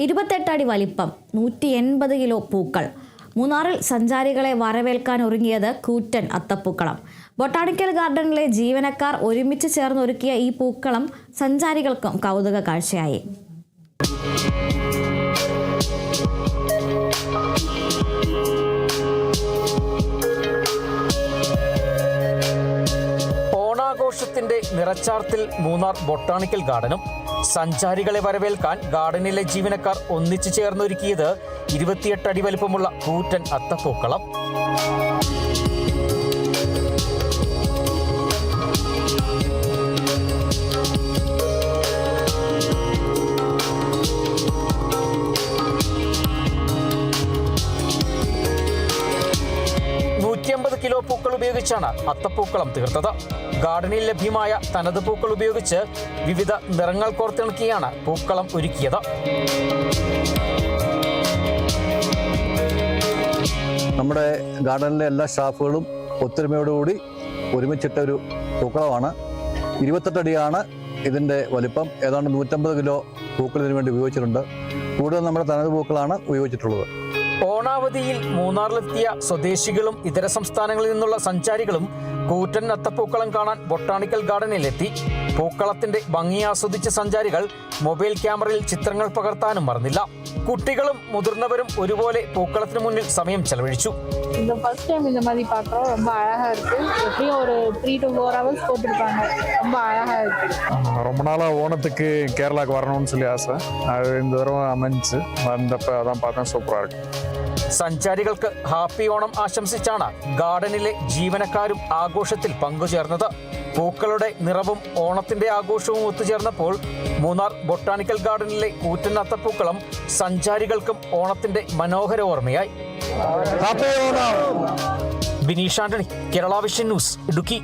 28 അടി വലിപ്പം, 180 കിലോ പൂക്കൾ. മൂന്നാറിൽ സഞ്ചാരികളെ വരവേൽക്കാൻ ഒരുങ്ങിയത് കൂറ്റൻ അത്തപ്പൂക്കളം. ബൊട്ടാണിക്കൽ ഗാർഡനിലെ ജീവനക്കാർ ഒരുമിച്ച് ചേർന്ന് ഒരുക്കിയ ഈ പൂക്കളം സഞ്ചാരികൾക്കും കൗതുക കാഴ്ചയായി. ഓണാഘോഷത്തിന്റെ നിറച്ചാർത്തിൽ മൂന്നാർ ബൊട്ടാണിക്കൽ ഗാർഡനും സഞ്ചാരികളെ വരവേൽക്കാൻ ഗാർഡനിലെ ജീവനക്കാർ ഒന്നിച്ചു ചേർന്നൊരുക്കിയത് 28 അടി വലിപ്പമുള്ള കൂറ്റൻ അത്തപ്പൂക്കളം. കിലോ പൂക്കൾ ഉപയോഗിച്ചാണ് അത്തപ്പൂക്കളം തീർത്തത്. ഗാർഡനിൽ ലഭ്യമായ തനത് പൂക്കൾ ഉപയോഗിച്ച് വിവിധ നിറങ്ങൾ കോർത്തിണക്കിയാണ് പൂക്കളം ഒരുക്കിയത്. നമ്മുടെ ഗാർഡനിലെ എല്ലാ സ്റ്റാഫുകളും ഒത്തൊരുമയോടുകൂടി ഒരുമിച്ചിട്ട ഒരു പൂക്കളമാണ്. 28 അടിയാണ് ഇതിൻ്റെ വലിപ്പം. ഏതാണ്ട് 150 കിലോ പൂക്കൾ ഇതിനു വേണ്ടി ഉപയോഗിച്ചിട്ടുണ്ട്. കൂടുതൽ നമ്മുടെ തനത് പൂക്കളാണ് ഉപയോഗിച്ചിട്ടുള്ളത്. ഓണാവധിയിൽ മൂന്നാറിലെത്തിയ സ്വദേശികളും ഇതര സംസ്ഥാനങ്ങളിൽ നിന്നുള്ള സഞ്ചാരികളും കൂറ്റൻ അത്തപ്പൂക്കളം കാണാൻ ബൊട്ടാണിക്കൽ ഗാർഡനിലെത്തി. പൂക്കളത്തിന്റെ ഭംഗി ആസ്വദിച്ച സഞ്ചാരികൾ മൊബൈൽ ക്യാമറയിൽ ചിത്രങ്ങൾ പകർത്താനും മറന്നില്ല. കുട്ടികളും മുതിർന്നവരും ഒരുപോലെ പൂക്കളത്തിന് മുന്നിൽ സമയം ചെലവഴിച്ചു. இந்த ஃபர்ஸ்ட் டைம் இந்த மாதிரி பார்க்குறோம். ரொம்ப அழகாக இருக்குது. எப்படியும் ஒரு 3 to 4 hours போட்டிருப்பாங்க. ரொம்ப அழகாக இருக்குது. ரொம்ப நாளாக ஓணத்துக்கு கேரளாவுக்கு வரணும்னு சொல்லி ஆசை. அது இந்த தடவை அமைஞ்சு வந்தப்போ அதான் பார்த்தேன். சூப்பராக இருக்குது. സഞ്ചാരികൾക്ക് ഹാപ്പി ഓണം ആശംസിച്ചാണ് ഗാർഡനിലെ ജീവനക്കാരും ആഘോഷത്തിൽ പങ്കുചേർന്നത്. പൂക്കളുടെ നിറവും ഓണത്തിന്റെ ആഘോഷവും ഒത്തുചേർന്നപ്പോൾ മൂന്നാർ ബൊട്ടാണിക്കൽ ഗാർഡനിലെ കൂറ്റൻ അത്തപ്പൂക്കളം സഞ്ചാരികൾക്കും ഓണത്തിന്റെ മനോഹര ഓർമ്മയായി. ബിനീഷ് ആന്റണി, കേരള വിഷൻ ന്യൂസ്, ഇടുക്കി.